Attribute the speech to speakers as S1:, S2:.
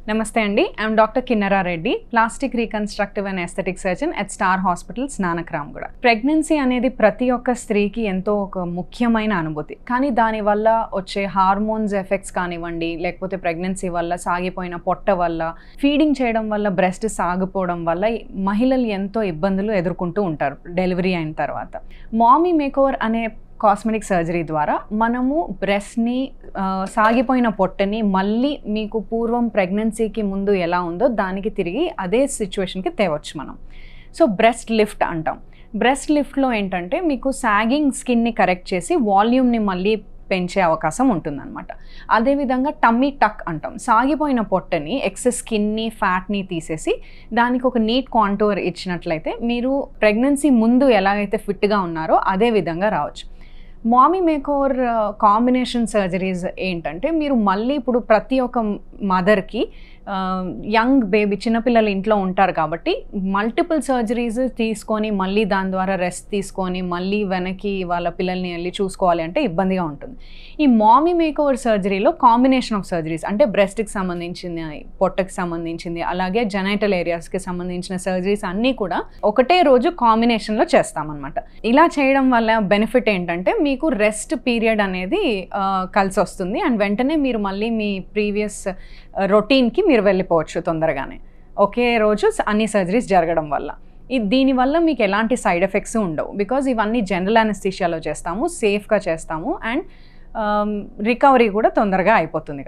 S1: Namaste Andi, I am Dr. Kinnara Reddy, Plastic Reconstructive and Aesthetic Surgeon at Star Hospital, Snanakramguda. Pregnancy అనేది ప్రతి ఒక్క స్త్రీకి ఎంతో ఒక ముఖ్యమైన అనుభూతి. కానీ దాని వల్ల వచ్చే హార్మోన్స్ ఎఫెక్ట్స్ కానివ్వండి, లేకపోతే ప్రెగ్నెన్సీ వల్ల సాగిపోయిన పొట్ట వల్ల, ఫీడింగ్ చేయడం వల్ల బ్రెస్ట్ సాగిపోవడం వల్ల మహిళలు ఎంతో ఇబ్బందులు ఎదుర్కొంటూ ఉంటారు డెలివరీ అయిన తర్వాత. మామీ మేకోవర్ అనే కాస్మెటిక్ సర్జరీ ద్వారా మనము బ్రెస్ట్ని సాగిపోయిన పొట్టని మళ్ళీ మీకు పూర్వం ప్రెగ్నెన్సీకి ముందు ఎలా ఉందో దానికి తిరిగి అదే సిచ్యువేషన్కి తేవచ్చు మనం. సో బ్రెస్ట్ లిఫ్ట్ అంటాం. బ్రెస్ట్ లిఫ్ట్లో ఏంటంటే మీకు సాగింగ్ స్కిన్ని కరెక్ట్ చేసి వాల్యూమ్ని మళ్ళీ పెంచే అవకాశం ఉంటుందన్నమాట. అదేవిధంగా టమ్మీ టక్ అంటాం. సాగిపోయిన పొట్టని ఎక్సెస్ స్కిన్ని ఫ్యాట్ని తీసేసి దానికి ఒక నీట్ కాంటూర్ ఇచ్చినట్లయితే మీరు ప్రెగ్నెన్సీ ముందు ఎలాగైతే ఫిట్గా ఉన్నారో అదే విధంగా రావచ్చు. మామీ మేకోవర్ కాంబినేషన్ సర్జరీస్ ఏంటంటే మీరు మళ్ళీ ఇప్పుడు ప్రతి ఒక్క మదర్కి యంగ్ బేబీ చిన్నపిల్లలు ఇంట్లో ఉంటారు కాబట్టి మల్టిపుల్ సర్జరీస్ తీసుకొని మళ్ళీ దాని ద్వారా రెస్ట్ తీసుకొని మళ్ళీ వెనక్కి వాళ్ళ పిల్లల్ని వెళ్ళి చూసుకోవాలి అంటే ఇబ్బందిగా ఉంటుంది. ఈ మామీ మేకోవర్ సర్జరీలో కాంబినేషన్ ఆఫ్ సర్జరీస్ అంటే బ్రెస్ట్కి సంబంధించింది, పొట్టకి సంబంధించింది, అలాగే జెనైటల్ ఏరియాస్కి సంబంధించిన సర్జరీస్ అన్నీ కూడా ఒకటే రోజు కాంబినేషన్లో చేస్తామన్నమాట. ఇలా చేయడం వల్ల బెనిఫిట్ ఏంటంటే మీకు రెస్ట్ పీరియడ్ అనేది కలిసి వస్తుంది అండ్ వెంటనే మీరు మళ్ళీ మీ ప్రీవియస్ రొటీన్కి మీరు వెళ్ళిపోవచ్చు తొందరగానే ఒకే రోజు అన్ని సర్జరీస్ జరగడం వల్ల. దీనివల్ల మీకు ఎలాంటి సైడ్ ఎఫెక్ట్స్ ఉండవు బికాజ్ ఇవన్నీ జనరల్ అనస్థీషియాలో చేస్తాము, సేఫ్గా చేస్తాము అండ్ రికవరీ కూడా తొందరగా అయిపోతుంది.